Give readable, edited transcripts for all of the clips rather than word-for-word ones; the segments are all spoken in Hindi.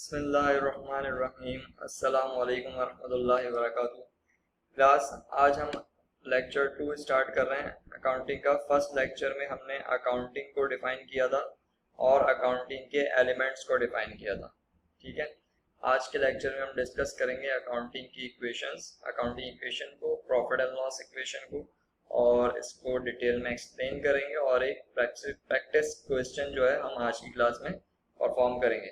बिस्मिल्लाहिर्रहमानिर्रहीम। अस्सलामु अलैकुम वरहमतुल्लाहि वबरकातुहू। क्लास आज हम लेक्चर 2 स्टार्ट कर रहे हैं अकाउंटिंग का। फर्स्ट लेक्चर में हमने अकाउंटिंग को डिफाइन किया था और अकाउंटिंग के एलिमेंट्स को डिफाइन किया था। ठीक है, आज के लेक्चर में हम डिस्कस करेंगे अकाउंटिंग की इक्वेशंस, अकाउंटिंग इक्वेशन को, प्रॉफिट एंड लॉस इक्वेशन को, और इसको डिटेल में एक्सप्लेन करेंगे और एक प्रैक्टिस क्वेश्चन जो है हम आज की क्लास में परफॉर्म करेंगे।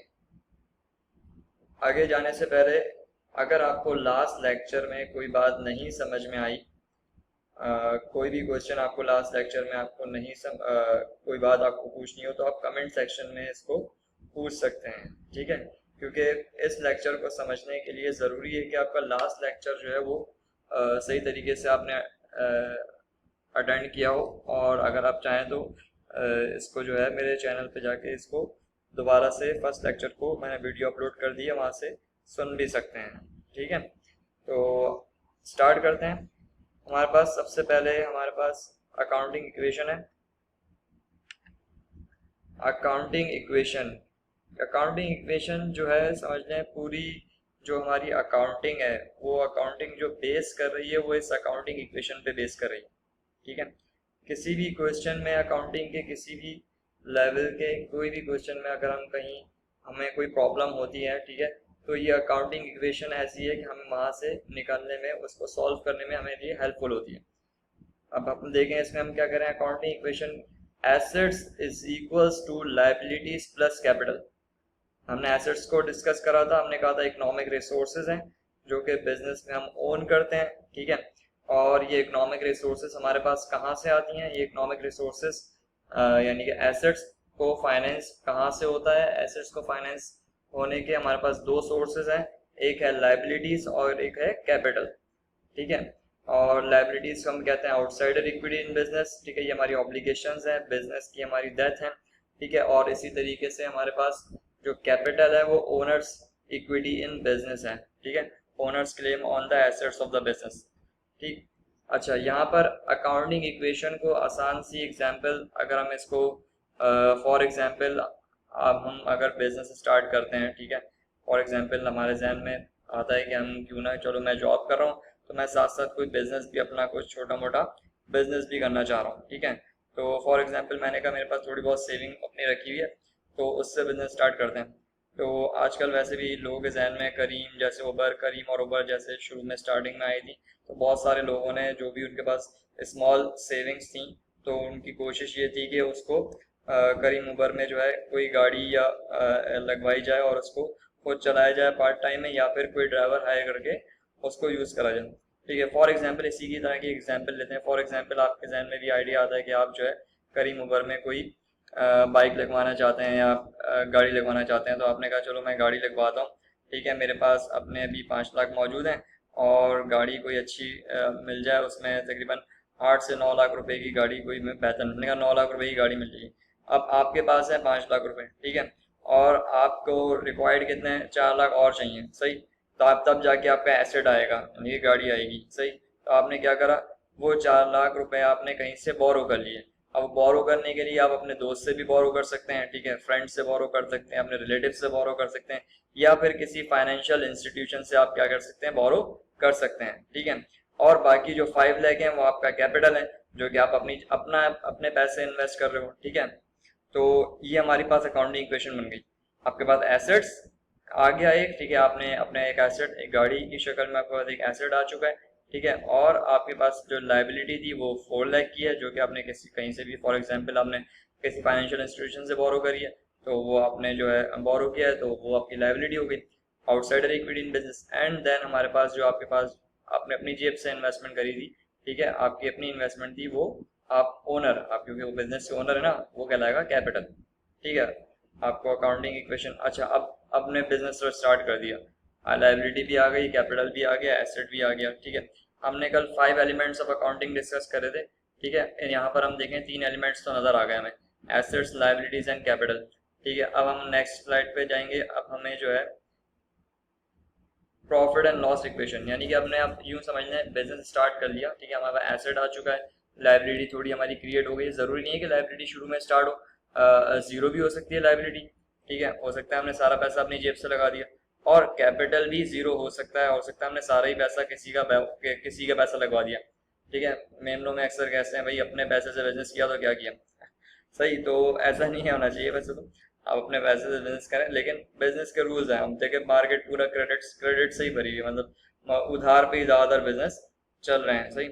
आगे जाने से पहले अगर आपको लास्ट लेक्चर में कोई बात नहीं समझ में आई, कोई भी क्वेश्चन आपको लास्ट लेक्चर में आपको नहीं कोई बात आपको पूछनी हो तो आप कमेंट सेक्शन में इसको पूछ सकते हैं। ठीक है, क्योंकि इस लेक्चर को समझने के लिए ज़रूरी है कि आपका लास्ट लेक्चर जो है वो सही तरीके से आपने अटेंड किया हो, और अगर आप चाहें तो इसको जो है मेरे चैनल पे जाके इसको दोबारा से फर्स्ट लेक्चर को मैंने वीडियो अपलोड कर दी है, वहाँ से सुन भी सकते हैं। ठीक है, तो स्टार्ट करते हैं। हमारे पास सबसे पहले हमारे पास अकाउंटिंग इक्वेशन है। अकाउंटिंग इक्वेशन जो है समझ लें, पूरी जो हमारी अकाउंटिंग है वो अकाउंटिंग जो बेस कर रही है वो इस अकाउंटिंग इक्वेशन पे बेस कर रही है। ठीक है, किसी भी क्वेश्चन में अकाउंटिंग के किसी भी लेवल के कोई भी क्वेश्चन में अगर हम कहीं हमें कोई प्रॉब्लम होती है, ठीक है, तो ये अकाउंटिंग इक्वेशन ऐसी है कि हमें वहाँ से निकलने में, उसको सॉल्व करने में हमें लिए हेल्पफुल होती है। अब हम देखें इसमें हम क्या करें। Accounting equation, assets is equals to liabilities plus capital. हमने एसेट्स को डिस्कस करा था, हमने कहा था इकोनॉमिक रिसोर्सेज हैं जो कि बिजनेस में हम ओन करते हैं। ठीक है, और ये इकोनॉमिक रिसोर्सेज हमारे पास कहाँ से आती हैं? ये इकोनॉमिक रिसोर्सेज यानी कि एसेट्स को फाइनेंस कहाँ से होता है? एसेट्स को फाइनेंस होने के हमारे पास दो सोर्सेज हैं, एक है लायबिलिटीज और एक है कैपिटल। ठीक है, और लायबिलिटीज को हम कहते हैं आउटसाइडर इक्विटी इन बिजनेस। ठीक है, ये हमारी ऑब्लिगेशंस हैं, बिजनेस की हमारी डेथ है। ठीक है, और इसी तरीके से हमारे पास जो कैपिटल है वो ओनर्स इक्विटी इन बिजनेस है। ठीक है, owners claim on the assets of the business. ठीक, अच्छा, यहाँ पर अकाउंटिंग इक्वेशन को आसान सी एग्जांपल, अगर हम इसको फॉर एग्जांपल अब हम अगर बिजनेस स्टार्ट करते हैं, ठीक है, फॉर एग्जांपल हमारे जहन में आता है कि हम क्यों ना, चलो मैं जॉब कर रहा हूँ तो मैं साथ साथ कोई बिजनेस भी अपना कुछ छोटा मोटा बिजनेस भी करना चाह रहा हूँ। ठीक है, तो फॉर एग्जांपल मैंने कहा मेरे पास थोड़ी बहुत सेविंग अपनी रखी हुई है, तो उससे बिजनेस स्टार्ट करते हैं। तो आजकल वैसे भी लोगों के जहन में करीम जैसे उबर, करीम और उबर जैसे शुरू में स्टार्टिंग में आई थी, तो बहुत सारे लोगों ने जो भी उनके पास स्मॉल सेविंग्स थी तो उनकी कोशिश ये थी कि उसको करीम उबर में जो है कोई गाड़ी या लगवाई जाए और उसको खुद चलाया जाए पार्ट टाइम में, या फिर कोई ड्राइवर हायर करके उसको यूज़ करा जाए। ठीक है, फॉर एग्जांपल इसी की तरह की एग्जांपल लेते हैं। फॉर एग्जांपल आपके जहन में भी आइडिया आता है कि आप जो है करीम उबर में कोई बाइक लगवाना चाहते हैं या गाड़ी लगवाना चाहते हैं, तो आपने कहा चलो मैं गाड़ी लगवाता हूँ। ठीक है, मेरे पास अपने अभी 5 लाख मौजूद हैं और गाड़ी कोई अच्छी मिल जाए, उसमें तकरीबन 8 से 9 लाख रुपए की गाड़ी कोई बेहतर, हमने कहा 9 लाख रुपए की गाड़ी मिल जाएगी। अब आपके पास है 5 लाख रुपए, ठीक है, और आपको रिक्वायर्ड कितने हैं? 4 लाख और चाहिए। सही, तो आप तब जाके आपका एसेट आएगा, ये गाड़ी आएगी। सही, तो आपने क्या करा, वो 4 लाख रुपए आपने कहीं से बोरो कर लिए। अब बोरो करने के लिए आप अपने दोस्त से भी बोरो कर सकते हैं, ठीक है, फ्रेंड से बोरो कर सकते हैं, अपने रिलेटिव से बोरो कर सकते हैं, या फिर किसी फाइनेंशियल इंस्टीट्यूशन से आप क्या कर सकते हैं, बोरो कर सकते हैं। ठीक है, और बाकी जो 5 लाख है वो आपका कैपिटल है जो कि आप अपने पैसे इन्वेस्ट कर रहे हो। ठीक है, तो ये हमारे पास अकाउंटिंग इक्वेशन बन गई। आपके पास एसेट्स आ गया एक, ठीक है, आपने अपने एक एसेट, एक गाड़ी की शक्ल में आपके पास एक एसेट आ चुका है। ठीक है, और आपके पास जो लायबिलिटी थी वो 4 लाख की है, जो कि आपने किसी कहीं से भी, फॉर एग्जांपल आपने किसी फाइनेंशियल इंस्टीट्यूशन से बोरो करी है, तो वो आपने जो है बोरो किया है, तो वो आपकी लायबिलिटी हो गई, outsider equity in business. And then हमारे पास जो आपके पास आपने अपनी जेब से इन्वेस्टमेंट करी थी, ठीक है, आपकी अपनी इन्वेस्टमेंट थी, वो आप ओनर, आप क्योंकि वो बिजनेस के ओनर है ना, वो कहलाएगा कैपिटल। ठीक है, आपको अकाउंटिंग इक्वेशन, अच्छा अब आपने बिजनेस स्टार्ट कर दिया, लायबिलिटी भी आ गई, कैपिटल भी आ गया, एसेट भी आ गया। ठीक है, हमने कल 5 एलिमेंट्स ऑफ अकाउंटिंग डिस्कस करे थे। ठीक है, यहाँ पर हम देखें 3 एलिमेंट्स तो नजर आ गए हमें, एसेट्स, लायबिलिटीज एंड कैपिटल। ठीक है, अब हम नेक्स्ट स्लाइड पे जाएंगे। अब हमें जो है प्रॉफिट एंड लॉस इक्वेशन, यानी कि हमने अब यूं समझ लें बिजनेस स्टार्ट कर लिया। ठीक है, हमारे पास एसेट आ चुका है, लाइबिलिटी थोड़ी हमारी क्रिएट हो गई है। ज़रूरी नहीं है कि लाइबिलिटी शुरू में स्टार्ट हो, जीरो भी हो सकती है लाइबिलिटी। ठीक है, हो सकता है हमने सारा पैसा अपनी जेब से लगा दिया। और कैपिटल भी जीरो हो सकता है हमने सारा ही पैसा किसी का पैसा लगवा दिया। ठीक है, मेमनों में अक्सर कहते हैं भाई अपने पैसे से बिजनेस किया तो क्या किया। सही, तो ऐसा नहीं होना चाहिए। वैसे तो आप अपने पैसे से बिजनेस करें, लेकिन बिजनेस के रूल्स हैं। हम देखें मार्केट पूरा क्रेडिट से ही भरी हुई है, मतलब उधार पे ही ज़्यादातर बिजनेस चल रहे हैं। सही,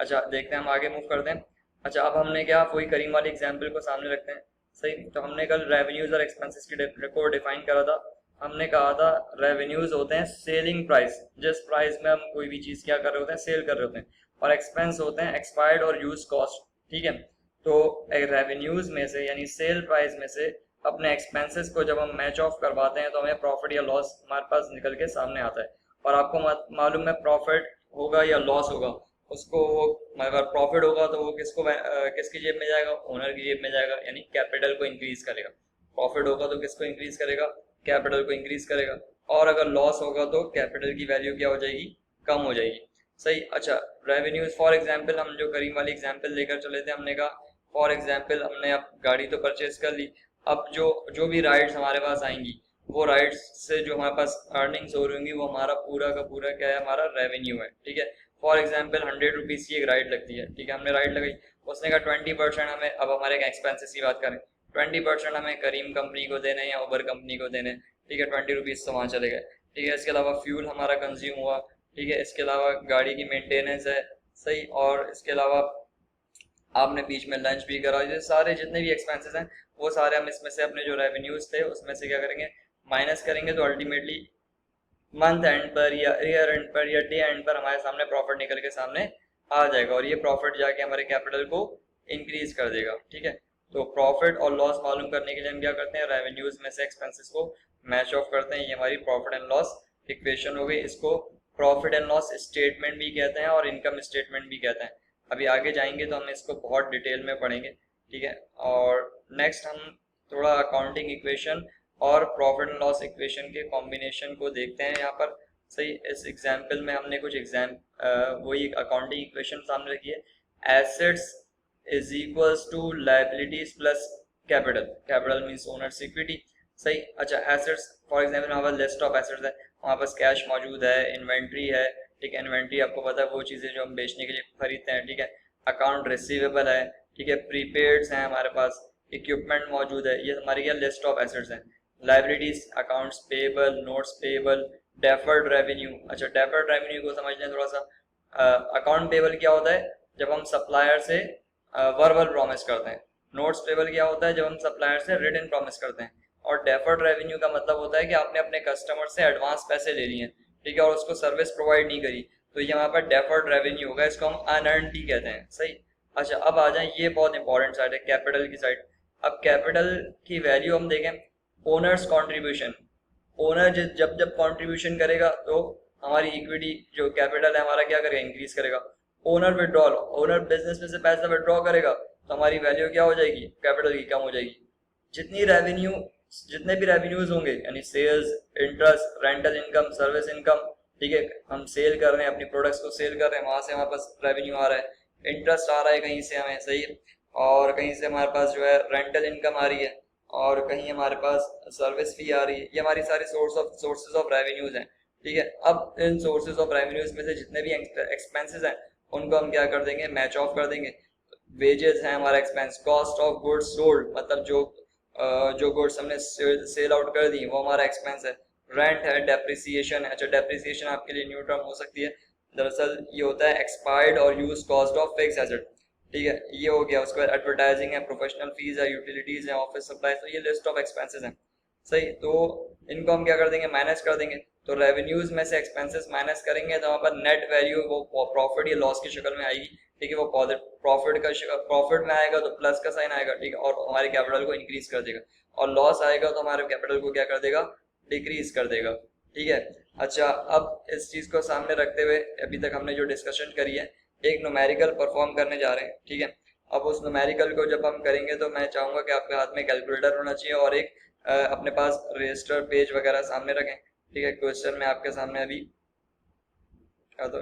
अच्छा देखते हैं, हम आगे मूव करते हैं। अच्छा, अब हमने क्या वही करीम वाली एग्जाम्पल को सामने रखते हैं। सही, तो हमने कल रेवेन्यूज और एक्सपेंसेस को डिफाइन करा था। हमने कहा था रेवेन्यूज होते हैं सेलिंग प्राइस, जिस प्राइस में हम कोई भी चीज़ क्या कर रहे होते हैं, सेल कर रहे होते हैं। और एक्सपेंस होते हैं एक्सपायर्ड और यूज कॉस्ट। ठीक है, तो रेवेन्यूज में से यानी सेल प्राइस में से अपने एक्सपेंसेस को जब हम मैच ऑफ करवाते हैं तो हमें प्रॉफिट या लॉस हमारे पास निकल के सामने आता है। और आपको मालूम है प्रॉफिट होगा या लॉस होगा, उसको वो अगर प्रॉफिट होगा तो वो किसकी जेब में जाएगा, ओनर की जेब में जाएगा, यानी कैपिटल को इंक्रीज करेगा। प्रॉफिट होगा तो किसको इंक्रीज करेगा, कैपिटल को इंक्रीज करेगा। और अगर लॉस होगा तो कैपिटल की वैल्यू क्या हो जाएगी, कम हो जाएगी। सही, अच्छा रेवेन्यूज फॉर एग्जाम्पल हम जो करीम वाली एग्जाम्पल लेकर चले थे, हमने कहा फॉर एग्जाम्पल हमने अब गाड़ी तो परचेज कर ली, अब जो जो भी राइड्स हमारे पास आएंगी वो राइड्स से जो हमारे पास अर्निंग्स हो रही होंगी वो हमारा पूरा का पूरा क्या है, हमारा रेवेन्यू है। ठीक है, फॉर एग्जाम्पल 100 रुपीज़ की एक राइड लगती है। ठीक है, हमने राइड लगाई, उसने कहा 20% हमें, अब हमारे एक्सपेंसेस की बात करें, 20% हमें करीम कंपनी को देने या उबर कंपनी को देने। ठीक है, 20 रुपीज़ तो वहाँ चले गए। ठीक है, इसके अलावा फ्यूल हमारा कंज्यूम हुआ। ठीक है, इसके अलावा गाड़ी की मेंटेनेंस है। सही, और इसके अलावा आपने बीच में लंच भी करा। ये सारे जितने भी एक्सपेंसेस हैं वो सारे हम इसमें से अपने जो रेवेन्यूज थे उसमें से क्या करेंगे, माइनस करेंगे। तो अल्टीमेटली मंथ एंड पर या ईयर एंड पर या डे एंड पर हमारे सामने प्रॉफिट निकल के सामने आ जाएगा, और ये प्रॉफिट जाके हमारे कैपिटल को इंक्रीज कर देगा। ठीक है, तो प्रॉफिट और लॉस मालूम करने के लिए हम क्या करते हैं, रेवेन्यूज में से एक्सपेंसेस को मैच ऑफ करते हैं। ये हमारी प्रॉफिट एंड लॉस इक्वेशन हो गई। इसको प्रॉफिट एंड लॉस स्टेटमेंट भी कहते हैं और इनकम स्टेटमेंट भी कहते हैं। अभी आगे जाएंगे तो हम इसको बहुत डिटेल में पढ़ेंगे। ठीक है, और नेक्स्ट हम थोड़ा अकाउंटिंग इक्वेशन और प्रॉफिट एंड लॉस इक्वेशन के कॉम्बिनेशन को देखते हैं यहाँ पर। सही, इस एग्जाम्पल में हमने कुछ वही अकाउंटिंग इक्वेशन सामने रखी है। Assets is equals to liabilities plus capital. Capital means owner's equity. सही, अच्छा एसेट्स फॉर एग्जाम्पल हमारे पास लिस्ट ऑफ एसेट्स है, हमारे पास कैश मौजूद है, इन्वेंट्री है। ठीक है, इन्वेंट्री आपको पता है वो चीज़ें जो हम बेचने के लिए खरीदते हैं। ठीक है, अकाउंट रिसीवेबल है। ठीक है, प्रीपेड्स हैं हमारे पास, इक्विपमेंट मौजूद है। ये हमारी क्या लिस्ट ऑफ एसेट्स हैं। Liabilities accounts payable, notes payable, deferred revenue. अच्छा डेफर्ड रेवेन्यू को समझ लें थोड़ा सा। अकाउंट पेबल क्या होता है, जब हम सप्लायर से वर्बल प्रॉमिस करते हैं। नोट्स पेबल क्या होता है, जब हम सप्लायर से रिटन प्रॉमिस करते हैं। और डेफर्ड रेवेन्यू का मतलब होता है कि आपने अपने कस्टमर से एडवांस पैसे ले लिए हैं। ठीक है, और उसको सर्विस प्रोवाइड नहीं करी, तो ये हमारे पास डेफर्ड रेवेन्यू होगा। इसको हम अनअर्न्ड कहते हैं। सही, अच्छा अब आ जाए, ये बहुत इंपॉर्टेंट साइड है कैपिटल की साइड। अब कैपिटल की वैल्यू हम देखें, ओनर्स कॉन्ट्रीब्यूशन। ओनर जब जब कॉन्ट्रीब्यूशन करेगा तो हमारी इक्विटी जो कैपिटल है हमारा क्या करेगा, इंक्रीज करेगा। ओनर विड्रॉल, ओनर बिजनेस में से पैसा विड्रॉ करेगा तो हमारी वैल्यू क्या हो जाएगी, कैपिटल की कम हो जाएगी। जितने भी रेवेन्यूज होंगे यानी sales, interest, rental income, service income. ठीक है, हम सेल कर रहे हैं, अपनी प्रोडक्ट्स को सेल कर रहे हैं, वहां से हमारे पास रेवेन्यू आ रहा है, इंटरेस्ट आ रहा है कहीं से हमें। सही, और कहीं से हमारे पास जो है रेंटल इनकम आ रही है, और कहीं हमारे पास सर्विस फी आ रही है। ये हमारी सारी सोर्सेज ऑफ रेवेन्यूज हैं। ठीक है, अब इन सोर्सेज ऑफ रेवेन्यूज में से जितने भी एक्सपेंसेस हैं उनको हम क्या कर देंगे, मैच ऑफ कर देंगे। वेजेस है हमारा expense, cost of goods sold मतलब जो गुड्स हमने सेल आउट कर दी वो हमारा एक्सपेंस है। रेंट है, डेप्रिसिएशन है। अच्छा डेप्रिसिएशन आपके लिए न्यू टर्म हो सकती है, दरअसल ये होता है एक्सपायर्ड और use cost of fix asset. ठीक है, ये हो गया। उसके बाद एडवर्टाइजिंग है, प्रोफेशनल फीस है, यूटिलिटीज है, ऑफिस सप्लाई। तो ये लिस्ट ऑफ एक्सपेंसेस हैं। सही, तो इनको हम क्या कर देंगे, माइनस कर देंगे। तो रेवेन्यूज में से एक्सपेंसेस माइनस करेंगे तो वहाँ पर नेट वैल्यू वो प्रॉफिट या लॉस की शक्ल में आएगी। ठीक है, वो प्रॉफिट में आएगा तो प्लस का साइन आएगा। ठीक है, और हमारे कैपिटल को इंक्रीज कर देगा। और लॉस आएगा तो हमारे कैपिटल को क्या कर देगा, डिक्रीज कर देगा। ठीक है, अच्छा अब इस चीज को सामने रखते हुए अभी तक हमने जो डिस्कशन करी है, एक न्यूमेरिकल परफॉर्म करने जा रहे हैं। ठीक है, अब उस न्यूमेरिकल को जब हम करेंगे तो मैं चाहूंगा कि आपके हाथ में कैलकुलेटर होना चाहिए और एक अपने पास रजिस्टर पेज वगैरह सामने रखें। ठीक है, क्वेश्चन में आपके सामने अभी तो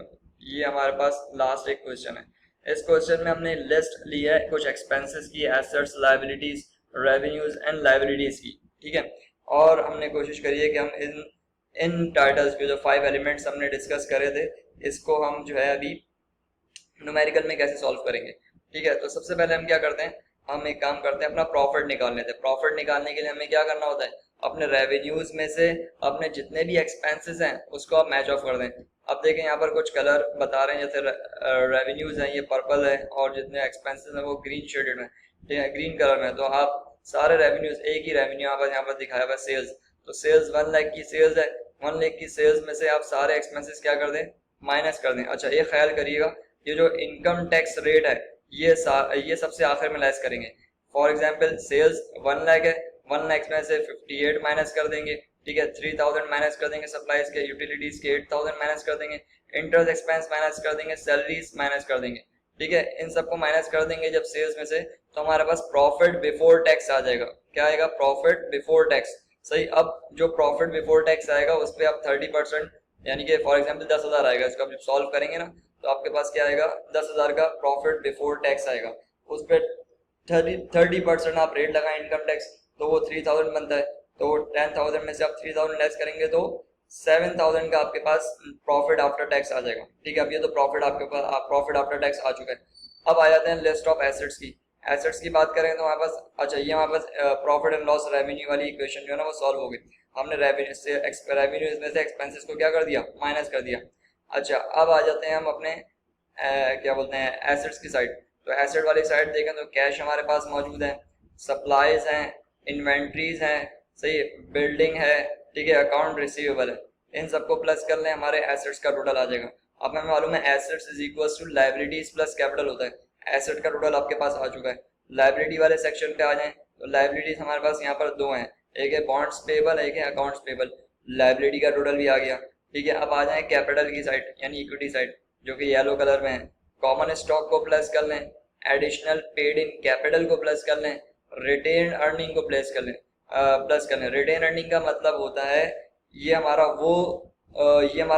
ये हमारे पास लास्ट एक क्वेश्चन है। इस क्वेश्चन में हमने लिस्ट ली है कुछ एक्सपेंसेस की, assets, liabilities, revenues and liabilities की। ठीक है, और हमने कोशिश करी है कि हम इन टाइटल्स के जो 5 एलिमेंट्स हमने डिस्कस करे थे, इसको हम जो है अभी न्यूमेरिकल में कैसे सॉल्व करेंगे। ठीक है, तो सबसे पहले हम क्या करते हैं, हम एक काम करते हैं, अपना प्रॉफिट निकाल लेते हैं। प्रॉफिट निकालने के लिए हमें क्या करना होता है, अपने रेवेन्यूज में से अपने जितने भी एक्सपेंसेस हैं उसको आप मैच ऑफ कर दें। अब देखें यहाँ पर कुछ कलर बता रहे हैं, जैसे रेवेन्यूज हैं ये पर्पल है और जितने एक्सपेंसेस हैं वो ग्रीन शेडेड में, ठीक है, ग्रीन कलर में। तो आप सारे रेवेन्यूज, एक ही रेवेन्यू यहाँ पर दिखाया हुआ सेल्स, तो सेल्स 1 लाख की सेल्स है, 1 लाख की सेल्स में से आप सारे एक्सपेंसेस क्या कर दें, माइनस कर दें। अच्छा, ये ख्याल करिएगा, ये जो इनकम टैक्स रेट है ये सबसे आखिर में लेस करेंगे। फॉर एग्जांपल सेल्स 1 लाख है, 1 लाख में से 58 माइनस कर देंगे, ठीक है, 3000 माइनस कर देंगे सप्लाईज के, यूटिलिटीज के 8000 माइनस कर देंगे, इंटरेस्ट एक्सपेंस माइनस कर देंगे, सैलरीज माइनस कर देंगे, ठीक है, इन सबको माइनस कर देंगे जब सेल्स में से, तो हमारे पास प्रॉफिट बिफोर टैक्स आ जाएगा। क्या आएगा, प्रॉफिट बिफोर टैक्स। सही, अब जो प्रॉफिट बिफोर टैक्स आएगा उस पर आप 30%, यानी कि फॉर एग्जाम्पल 10,000 आएगा, इसको आप जब सॉल्व करेंगे ना तो आपके पास क्या आएगा, 10,000 का प्रॉफिट बिफोर टैक्स आएगा। उस पर 30% आप रेट लगाए इनकम टैक्स, तो वो 3000 बनता है। तो 10,000 में से आप 3000 लेस करेंगे तो 7,000 का आपके पास प्रॉफिट आफ्टर टैक्स आ जाएगा। ठीक है, अब ये तो प्रॉफिट आपके पास प्रॉफिट आफ्टर टैक्स आ चुका है। अब आ जाते हैं लिस्ट ऑफ एसेट्स की। एसेट्स की बात करें तो हमारे पास, अच्छा, ये हमारे पास प्रॉफिट एंड लॉस रेवेन्यू वाली इक्वेशन जो है ना वो सॉल्व हो गई। हमने रेवेन्यू में से एक्सपेंसेस को क्या कर दिया, माइनस कर दिया। अच्छा, अब आ जाते हैं हम अपने क्या बोलते हैं, एसेट्स की साइड। तो एसेट वाली साइड देखें तो कैश हमारे पास मौजूद है, सप्लाईज हैं, इन्वेंट्रीज हैं, सही, बिल्डिंग है, ठीक है, अकाउंट रिसीवेबल है। इन सबको प्लस कर लें, हमारे एसेट्स का टोटल आ जाएगा। अब हमें मालूम है assets is equal to liabilities plus capital होता है। एसेट का टोटल आपके पास आ चुका है। लाइबिलिटी वाले सेक्शन पे आ जाएं तो लाइबिलिटीज हमारे पास यहाँ पर 2 हैं, एक है बॉन्ड्स पेबल, एक है अकाउंट्स पेबल। लाइबिलिटी का टोटल भी आ गया। ठीक है, अब आ जाए कैपिटल की साइड यानी इक्विटी साइड, जो कि येलो कलर में है। कॉमन स्टॉक को प्लस कर लें, एडिशनल पेड इन कैपिटल को प्लस कर लें, रिटेन अर्निंग को प्लस कर लें। रिटेन अर्निंग का मतलब होता है ये हमारा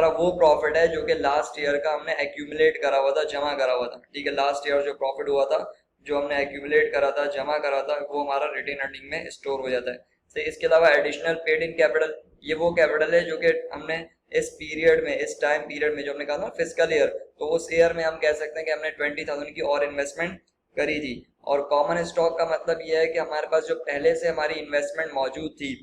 वो प्रॉफिट है जो कि लास्ट ईयर का हमने एक्यूमुलेट करा हुआ था, जमा करा हुआ था। ठीक है, लास्ट ईयर जो प्रॉफिट हुआ था, जो हमने एक्यूमुलेट करा था, जमा करा था, वो हमारा रिटेन अर्निंग में स्टोर हो जाता है। सही, इसके अलावा एडिशनल पेड इन कैपिटल, ये वो कैपिटल है जो कि हमने इस पीरियड में, इस टाइम पीरियड में, जो हमने कहा ना फिजिकल ईयर, तो उस ईयर में हम कह सकते हैं कि हमने 20,000 की और इन्वेस्टमेंट करी थी। और कॉमन स्टॉक का मतलब यह है कि हमारे पास जो पहले से हमारी इन्वेस्टमेंट मौजूद थी,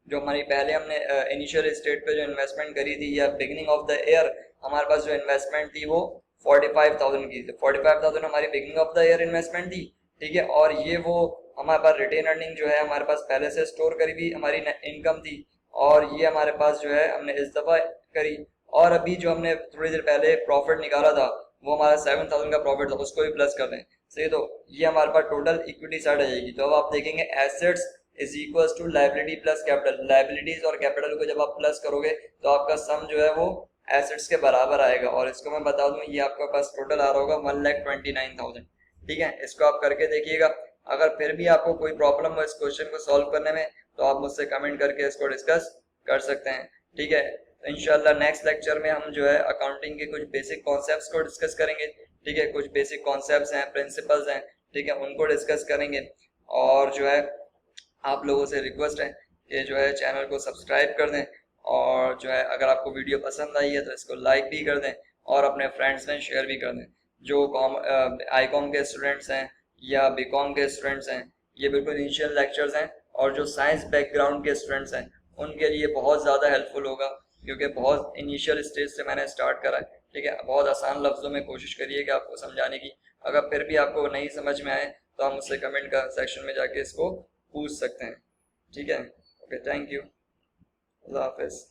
जो हमारी पहले हमने इनिशियल स्टेज पे जो इन्वेस्टमेंट करी थी या बिगिनिंग ऑफ द ईयर हमारे पास जो इन्वेस्टमेंट थी वो 45,000 की थी। 45,000 हमारी beginning of the year investment थी। ठीक है, और ये वो हमारे पास रिटेन अर्निंग जो है हमारे पास पहले से स्टोर करी हुई हमारी इनकम थी, और ये हमारे पास जो है हमने इस दफा करी। और अभी जो हमने थोड़ी देर पहले प्रॉफिट निकाला था वो हमारा 7,000 का प्रॉफिट था, उसको भी प्लस कर दें। सही, तो ये हमारे पास टोटल इक्विटी साइड आ जाएगी। तो अब आप देखेंगे assets is equal to liability plus capital. Liabilities और कैपिटल को जब आप प्लस करोगे तो आपका सम जो है वो एसेट्स के बराबर आएगा। और इसको मैं बता दूं, ये आपका पास टोटल आ रहा होगा 1,29,000। ठीक है, इसको आप करके देखिएगा। अगर फिर भी आपको कोई प्रॉब्लम हो इस क्वेश्चन को सॉल्व करने में तो आप मुझसे कमेंट करके इसको डिस्कस कर सकते हैं। ठीक है, तो इंशाल्लाह नेक्स्ट लेक्चर में हम जो है अकाउंटिंग के कुछ बेसिक कॉन्सेप्ट्स को डिस्कस करेंगे। ठीक है, कुछ बेसिक कॉन्सेप्ट्स हैं, प्रिंसिपल्स हैं, ठीक है, उनको डिस्कस करेंगे। और जो है आप लोगों से रिक्वेस्ट है कि जो है चैनल को सब्सक्राइब कर दें, और जो है अगर आपको वीडियो पसंद आई है तो इसको लाइक भी कर दें और अपने फ्रेंड्स में शेयर भी कर दें। जो आई.कॉम के स्टूडेंट्स हैं या बी.कॉम के स्टूडेंट्स हैं, ये बिल्कुल इनिशियल लेक्चर्स हैं, और जो साइंस बैकग्राउंड के स्टूडेंट्स हैं उनके लिए बहुत ज़्यादा हेल्पफुल होगा, क्योंकि बहुत इनिशियल स्टेज से मैंने स्टार्ट करा है। ठीक है, बहुत आसान लफ्ज़ों में कोशिश करिए कि आपको समझाने की। अगर फिर भी आपको नहीं समझ में आए तो आप मुझसे कमेंट का सेक्शन में जाके इसको पूछ सकते हैं। ठीक है, ओके, थैंक यू, अल्लाह हाफिज़।